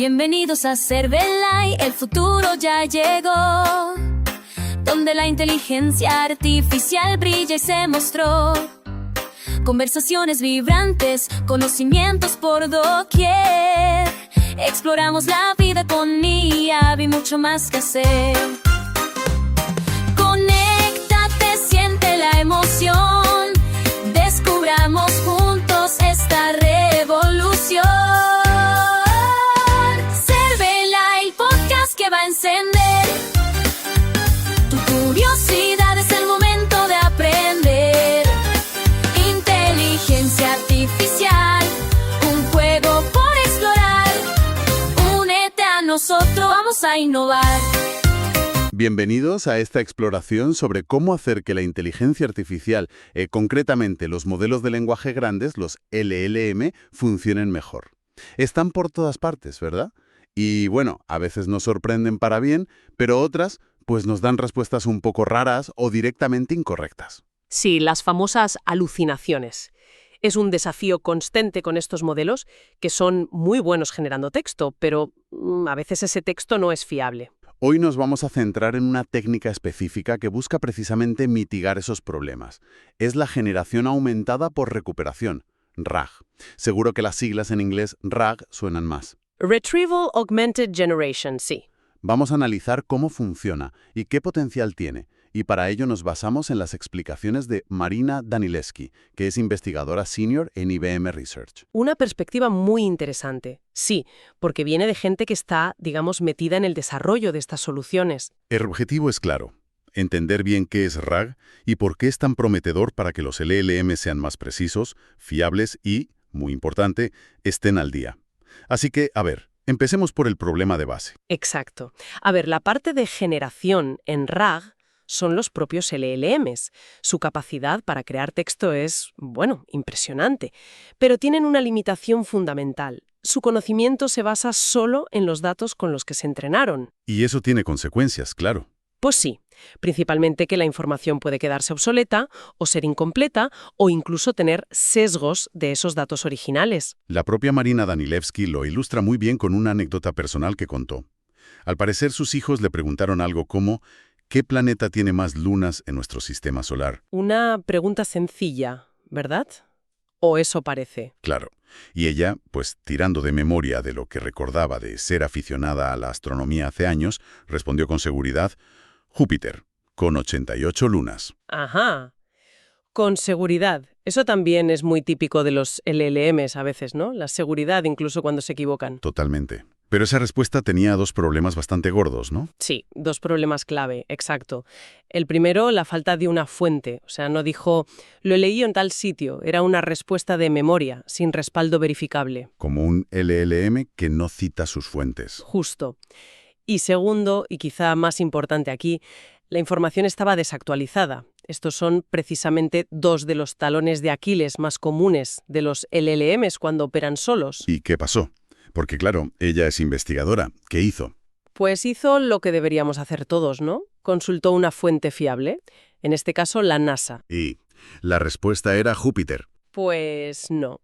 Bienvenidos a Servelai, el futuro ya llegó, donde la inteligencia artificial brilla y se mostró. Conversaciones vibrantes, conocimientos por doquier. Exploramos la vida con IA y mucho más que hacer. Conéctate, siente la emoción. Descubramos juntos esta revolución. Servelai, el podcast que va a encender tu curiosidad. Es el momento de aprender. Inteligencia artificial, un juego por explorar. Únete a nosotros, vamos a innovar. Bienvenidos a esta exploración sobre cómo hacer que la inteligencia artificial, concretamente los modelos de lenguaje grandes, los LLM, funcionen mejor. Están por todas partes, ¿verdad? Y bueno, a veces nos sorprenden para bien, pero otras pues nos dan respuestas un poco raras o directamente incorrectas. Sí, las famosas alucinaciones. Es un desafío constante con estos modelos que son muy buenos generando texto, pero a veces ese texto no es fiable. Hoy nos vamos a centrar en una técnica específica que busca precisamente mitigar esos problemas. Es la generación aumentada por recuperación, RAG. Seguro que las siglas en inglés RAG suenan más. Retrieval Augmented Generation, sí. Vamos a analizar cómo funciona y qué potencial tiene, y para ello nos basamos en las explicaciones de Marina Danilevsky, que es investigadora senior en IBM Research. Una perspectiva muy interesante, sí, porque viene de gente que está, digamos, metida en el desarrollo de estas soluciones. El objetivo es claro, entender bien qué es RAG y por qué es tan prometedor para que los LLM sean más precisos, fiables y, muy importante, estén al día. Así que, a ver, empecemos por el problema de base. Exacto. A ver, la parte de generación en RAG son los propios LLMs. Su capacidad para crear texto es, bueno, impresionante. Pero tienen una limitación fundamental. Su conocimiento se basa solo en los datos con los que se entrenaron. Y eso tiene consecuencias, claro. Pues sí, principalmente que la información puede quedarse obsoleta o ser incompleta o incluso tener sesgos de esos datos originales. La propia Marina Danilevsky lo ilustra muy bien con una anécdota personal que contó. Al parecer sus hijos le preguntaron algo como ¿qué planeta tiene más lunas en nuestro sistema solar? Una pregunta sencilla, ¿verdad? ¿O eso parece? Claro. Y ella, pues tirando de memoria de lo que recordaba de ser aficionada a la astronomía hace años, respondió con seguridad: Júpiter, con 88 lunas. Ajá. Con seguridad. Eso también es muy típico de los LLMs a veces, ¿no? La seguridad incluso cuando se equivocan. Totalmente. Pero esa respuesta tenía dos problemas bastante gordos, ¿no? Sí, dos problemas clave, exacto. El primero, la falta de una fuente. O sea, no dijo, lo leí en tal sitio. Era una respuesta de memoria, sin respaldo verificable. Como un LLM que no cita sus fuentes. Justo. Y segundo, y quizá más importante aquí, la información estaba desactualizada. Estos son precisamente dos de los talones de Aquiles más comunes de los LLMs cuando operan solos. ¿Y qué pasó? Porque claro, ella es investigadora. ¿Qué hizo? Pues hizo lo que deberíamos hacer todos, ¿no? Consultó una fuente fiable, en este caso la NASA. Y la respuesta era Júpiter. Pues no.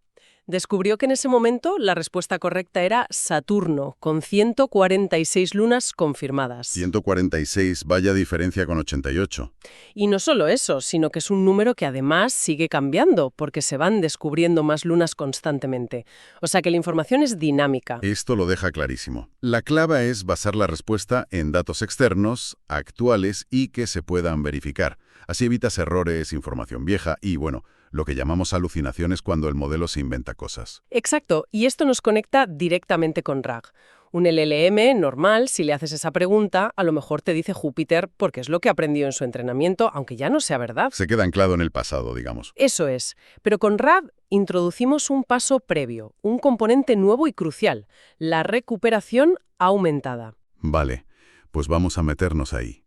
Descubrió que en ese momento la respuesta correcta era Saturno, con 146 lunas confirmadas. 146, vaya diferencia con 88. Y no solo eso, sino que es un número que además sigue cambiando, porque se van descubriendo más lunas constantemente. O sea que la información es dinámica. Esto lo deja clarísimo. La clave es basar la respuesta en datos externos, actuales y que se puedan verificar. Así evitas errores, información vieja y, bueno, lo que llamamos alucinaciones cuando el modelo se inventa cosas. Exacto, y esto nos conecta directamente con RAG. Un LLM normal, si le haces esa pregunta, a lo mejor te dice Júpiter porque es lo que aprendió en su entrenamiento, aunque ya no sea verdad. Se queda anclado en el pasado, digamos. Eso es. Pero con RAG introducimos un paso previo, un componente nuevo y crucial, la recuperación aumentada. Vale, pues vamos a meternos ahí.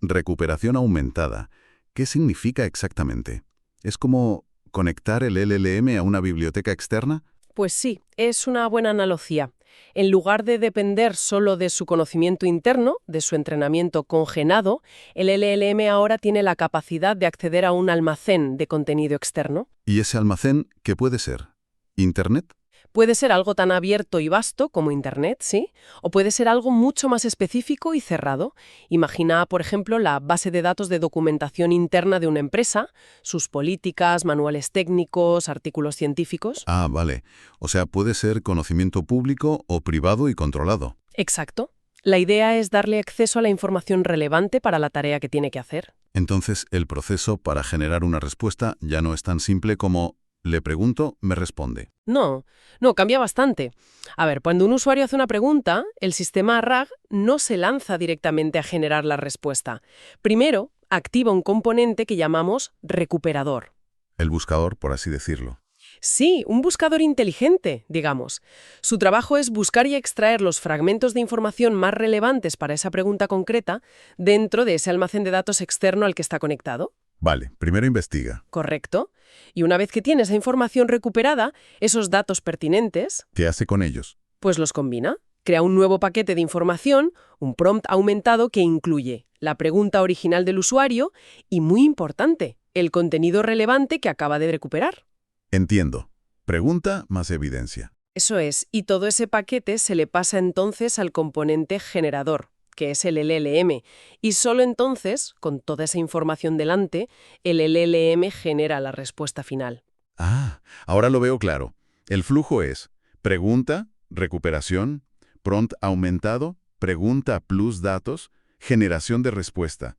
Recuperación aumentada. ¿Qué significa exactamente? ¿Es como conectar el LLM a una biblioteca externa? Pues sí, es una buena analogía. En lugar de depender solo de su conocimiento interno, de su entrenamiento congenado, el LLM ahora tiene la capacidad de acceder a un almacén de contenido externo. ¿Y ese almacén qué puede ser? ¿Internet? Puede ser algo tan abierto y vasto como Internet, ¿sí? O puede ser algo mucho más específico y cerrado. Imagina, por ejemplo, la base de datos de documentación interna de una empresa, sus políticas, manuales técnicos, artículos científicos. Ah, vale. O sea, puede ser conocimiento público o privado y controlado. Exacto. La idea es darle acceso a la información relevante para la tarea que tiene que hacer. Entonces, el proceso para generar una respuesta ya no es tan simple como le pregunto, me responde. No, cambia bastante. A ver, cuando un usuario hace una pregunta, el sistema RAG no se lanza directamente a generar la respuesta. Primero, activa un componente que llamamos recuperador. El buscador, por así decirlo. Sí, un buscador inteligente, digamos. Su trabajo es buscar y extraer los fragmentos de información más relevantes para esa pregunta concreta dentro de ese almacén de datos externo al que está conectado. Vale, primero investiga. Correcto. Y una vez que tiene esa información recuperada, esos datos pertinentes, ¿Qué hace con ellos? pues los combina. Crea un nuevo paquete de información, un prompt aumentado que incluye la pregunta original del usuario y, muy importante, el contenido relevante que acaba de recuperar. Entiendo. Pregunta más evidencia. Eso es, y todo ese paquete se le pasa entonces al componente generador, que es el LLM, y solo entonces, con toda esa información delante, el LLM genera la respuesta final. Ah, ahora lo veo claro. El flujo es pregunta, recuperación, prompt aumentado, pregunta plus datos, generación de respuesta.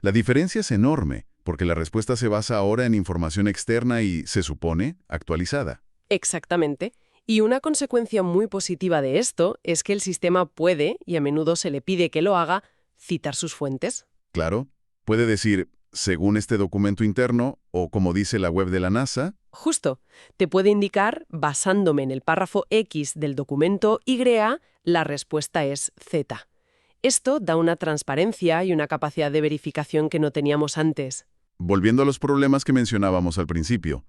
La diferencia es enorme, porque la respuesta se basa ahora en información externa y, se supone, actualizada. Exactamente. Y una consecuencia muy positiva de esto es que el sistema puede, y a menudo se le pide que lo haga, citar sus fuentes. Claro, puede decir, según este documento interno, o como dice la web de la NASA. Justo, te puede indicar, basándome en el párrafo X del documento Y, la respuesta es Z. Esto da una transparencia y una capacidad de verificación que no teníamos antes. Volviendo a los problemas que mencionábamos al principio,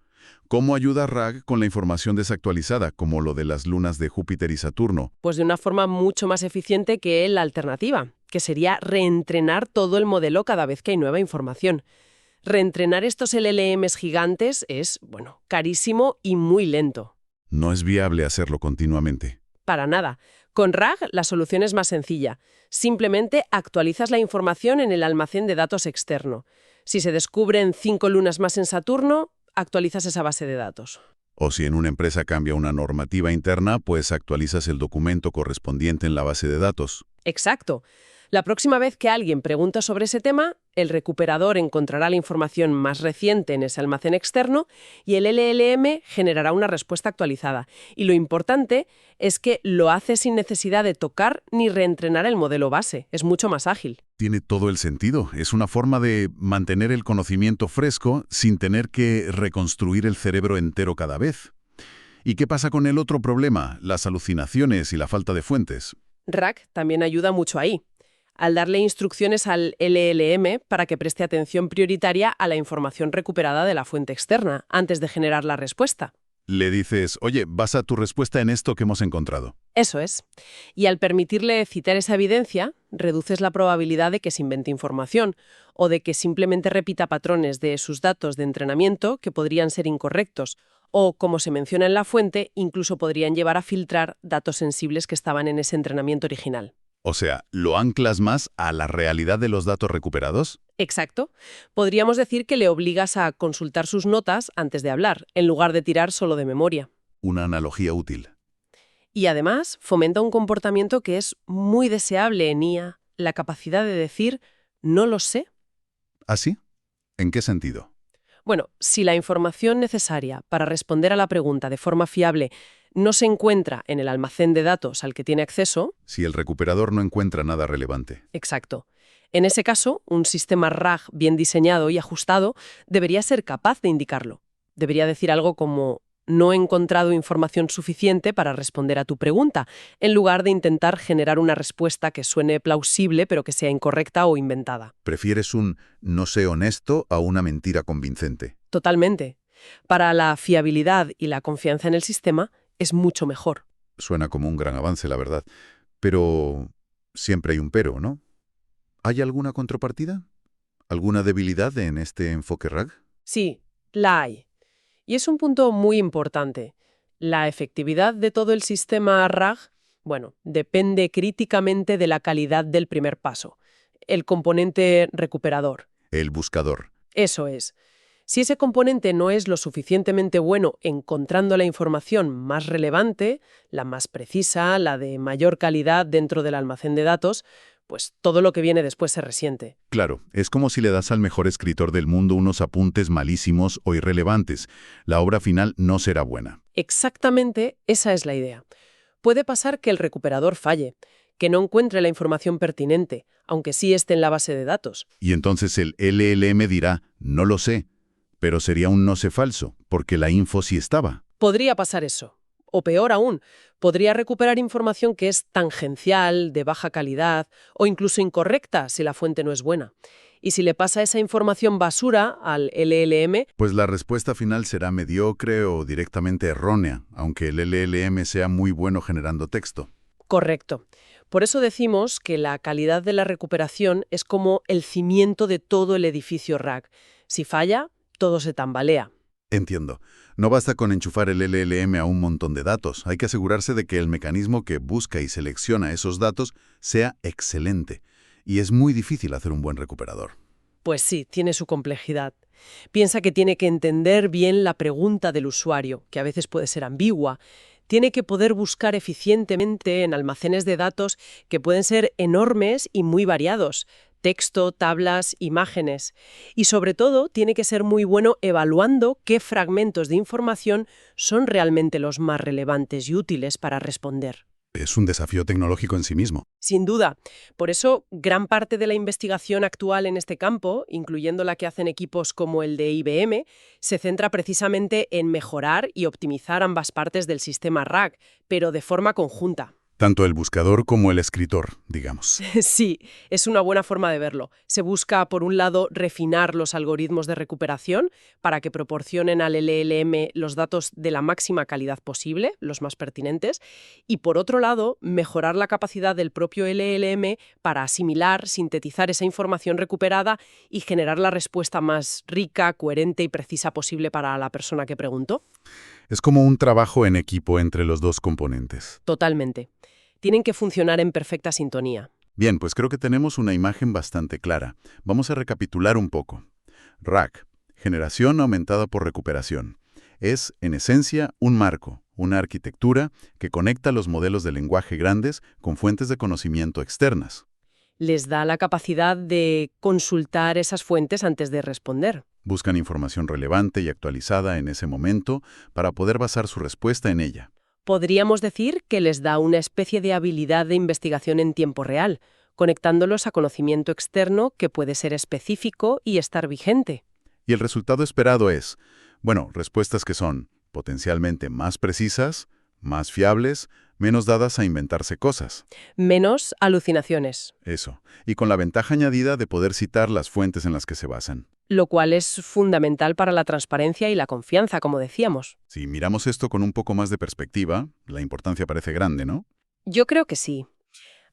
¿cómo ayuda RAG con la información desactualizada, como lo de las lunas de Júpiter y Saturno? Pues de una forma mucho más eficiente que la alternativa, que sería reentrenar todo el modelo cada vez que hay nueva información. Reentrenar estos LLMs gigantes es, carísimo y muy lento. No es viable hacerlo continuamente. Para nada. Con RAG la solución es más sencilla. Simplemente actualizas la información en el almacén de datos externo. Si se descubren 5 lunas más en Saturno, actualizas esa base de datos. O si en una empresa cambia una normativa interna, pues actualizas el documento correspondiente en la base de datos. Exacto. La próxima vez que alguien pregunta sobre ese tema, el recuperador encontrará la información más reciente en ese almacén externo y el LLM generará una respuesta actualizada. Y lo importante es que lo hace sin necesidad de tocar ni reentrenar el modelo base. Es mucho más ágil. Tiene todo el sentido. Es una forma de mantener el conocimiento fresco sin tener que reconstruir el cerebro entero cada vez. ¿Y qué pasa con el otro problema, las alucinaciones y la falta de fuentes? RAG también ayuda mucho ahí, al darle instrucciones al LLM para que preste atención prioritaria a la información recuperada de la fuente externa, antes de generar la respuesta. Le dices, oye, basa tu respuesta en esto que hemos encontrado. Eso es. Y al permitirle citar esa evidencia, reduces la probabilidad de que se invente información o de que simplemente repita patrones de sus datos de entrenamiento que podrían ser incorrectos o, como se menciona en la fuente, incluso podrían llevar a filtrar datos sensibles que estaban en ese entrenamiento original. O sea, ¿lo anclas más a la realidad de los datos recuperados? Exacto. Podríamos decir que le obligas a consultar sus notas antes de hablar, en lugar de tirar solo de memoria. Una analogía útil. Y además fomenta un comportamiento que es muy deseable en IA, la capacidad de decir «no lo sé». ¿Ah, sí? ¿En qué sentido? Bueno, si la información necesaria para responder a la pregunta de forma fiable no se encuentra en el almacén de datos al que tiene acceso... Si el recuperador no encuentra nada relevante. Exacto. En ese caso, un sistema RAG bien diseñado y ajustado debería ser capaz de indicarlo. Debería decir algo como «no he encontrado información suficiente para responder a tu pregunta», en lugar de intentar generar una respuesta que suene plausible pero que sea incorrecta o inventada. Prefieres un no sé honesto a una mentira convincente. Totalmente. Para la fiabilidad y la confianza en el sistema, es mucho mejor. Suena como un gran avance, la verdad. Pero siempre hay un pero, ¿no? ¿Hay alguna contrapartida? ¿Alguna debilidad en este enfoque RAG? Sí, la hay. Y es un punto muy importante. La efectividad de todo el sistema RAG, bueno, depende críticamente de la calidad del primer paso, el componente recuperador. El buscador. Eso es. Si ese componente no es lo suficientemente bueno encontrando la información más relevante, la más precisa, la de mayor calidad dentro del almacén de datos, pues todo lo que viene después se resiente. Claro, es como si le das al mejor escritor del mundo unos apuntes malísimos o irrelevantes. La obra final no será buena. Exactamente esa es la idea. Puede pasar que el recuperador falle, que no encuentre la información pertinente, aunque sí esté en la base de datos. Y entonces el LLM dirá, no lo sé, pero sería un no sé falso, porque la info sí estaba. Podría pasar eso. O peor aún, podría recuperar información que es tangencial, de baja calidad o incluso incorrecta si la fuente no es buena. Y si le pasa esa información basura al LLM, Pues la respuesta final será mediocre o directamente errónea, aunque el LLM sea muy bueno generando texto. correcto. Por eso decimos que la calidad de la recuperación es como el cimiento de todo el edificio RAG. Si falla, todo se tambalea. Entiendo. No basta con enchufar el LLM a un montón de datos. Hay que asegurarse de que el mecanismo que busca y selecciona esos datos sea excelente. Y es muy difícil hacer un buen recuperador. Pues sí, tiene su complejidad. Piensa que tiene que entender bien la pregunta del usuario, que a veces puede ser ambigua. Tiene que poder buscar eficientemente en almacenes de datos que pueden ser enormes y muy variados. Texto, tablas, imágenes. Y sobre todo, tiene que ser muy bueno evaluando qué fragmentos de información son realmente los más relevantes y útiles para responder. Es un desafío tecnológico en sí mismo. Sin duda. Por eso, gran parte de la investigación actual en este campo, incluyendo la que hacen equipos como el de IBM, se centra precisamente en mejorar y optimizar ambas partes del sistema RAG, pero de forma conjunta. Tanto el buscador como el escritor, digamos. Sí, es una buena forma de verlo. Se busca, por un lado, refinar los algoritmos de recuperación para que proporcionen al LLM los datos de la máxima calidad posible, los más pertinentes, y por otro lado, mejorar la capacidad del propio LLM para asimilar, sintetizar esa información recuperada y generar la respuesta más rica, coherente y precisa posible para la persona que preguntó. Es como un trabajo en equipo entre los dos componentes. Totalmente. Tienen que funcionar en perfecta sintonía. Bien, pues creo que tenemos una imagen bastante clara. Vamos a recapitular un poco. RAG, generación aumentada por recuperación. Es, en esencia, un marco, una arquitectura que conecta los modelos de lenguaje grandes con fuentes de conocimiento externas. Les da la capacidad de consultar esas fuentes antes de responder. Buscan información relevante y actualizada en ese momento para poder basar su respuesta en ella. Podríamos decir que les da una especie de habilidad de investigación en tiempo real, conectándolos a conocimiento externo que puede ser específico y estar vigente. Y el resultado esperado es, bueno, respuestas que son potencialmente más precisas, más fiables, menos dadas a inventarse cosas. Menos alucinaciones, Eso. Y con la ventaja añadida de poder citar las fuentes en las que se basan. lo cual es fundamental para la transparencia y la confianza, como decíamos. Si miramos esto con un poco más de perspectiva, la importancia parece grande, ¿no? Yo creo que sí.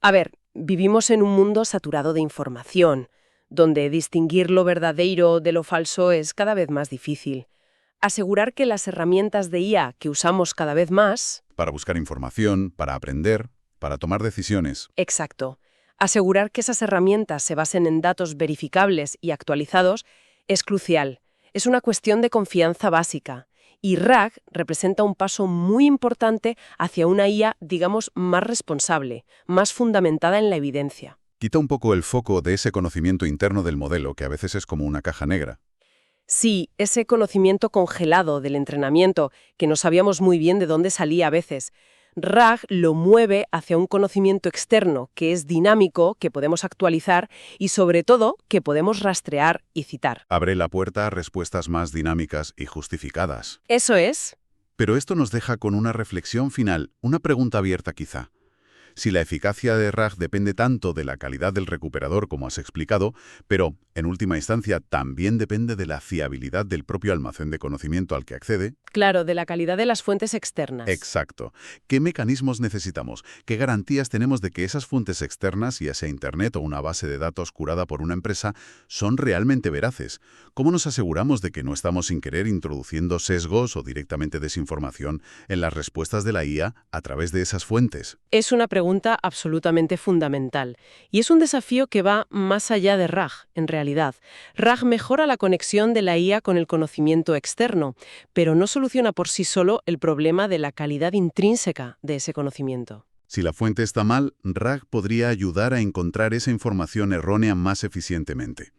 A ver, vivimos en un mundo saturado de información, donde distinguir lo verdadero de lo falso es cada vez más difícil. Asegurar que las herramientas de IA que usamos cada vez más... Para buscar información, para aprender, para tomar decisiones. Exacto. Asegurar que esas herramientas se basen en datos verificables y actualizados es crucial. Es una cuestión de confianza básica. Y RAG representa un paso muy importante hacia una IA, digamos, más responsable, más fundamentada en la evidencia. Quita un poco el foco de ese conocimiento interno del modelo, que a veces es como una caja negra. Sí, ese conocimiento congelado del entrenamiento, que no sabíamos muy bien de dónde salía a veces. RAG lo mueve hacia un conocimiento externo que es dinámico, que podemos actualizar y, sobre todo, que podemos rastrear y citar. Abre la puerta a respuestas más dinámicas y justificadas. Eso es. Pero esto nos deja con una reflexión final, una pregunta abierta quizá. Si la eficacia de RAG depende tanto de la calidad del recuperador, como has explicado, pero, en última instancia, también depende de la fiabilidad del propio almacén de conocimiento al que accede. Claro, de la calidad de las fuentes externas. Exacto. ¿Qué mecanismos necesitamos? ¿Qué garantías tenemos de que esas fuentes externas, ya sea Internet o una base de datos curada por una empresa, son realmente veraces? ¿Cómo nos aseguramos de que no estamos sin querer introduciendo sesgos o directamente desinformación en las respuestas de la IA a través de esas fuentes? Es una pregunta absolutamente fundamental. Y es un desafío que va más allá de RAG, en realidad. RAG mejora la conexión de la IA con el conocimiento externo, pero no soluciona por sí solo el problema de la calidad intrínseca de ese conocimiento. Si la fuente está mal, RAG podría ayudar a encontrar esa información errónea más eficientemente.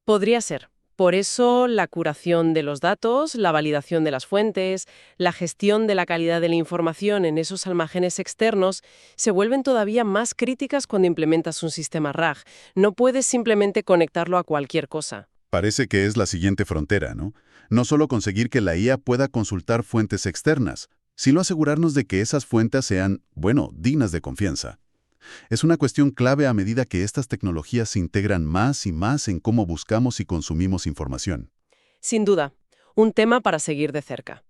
Podría ser. Por eso, la curación de los datos, la validación de las fuentes, la gestión de la calidad de la información en esos almacenes externos se vuelven todavía más críticas cuando implementas un sistema RAG. No puedes simplemente conectarlo a cualquier cosa. Parece que es la siguiente frontera, ¿no? No solo conseguir que la IA pueda consultar fuentes externas, sino asegurarnos de que esas fuentes sean, dignas de confianza. Es una cuestión clave a medida que estas tecnologías se integran más y más en cómo buscamos y consumimos información. Sin duda, un tema para seguir de cerca.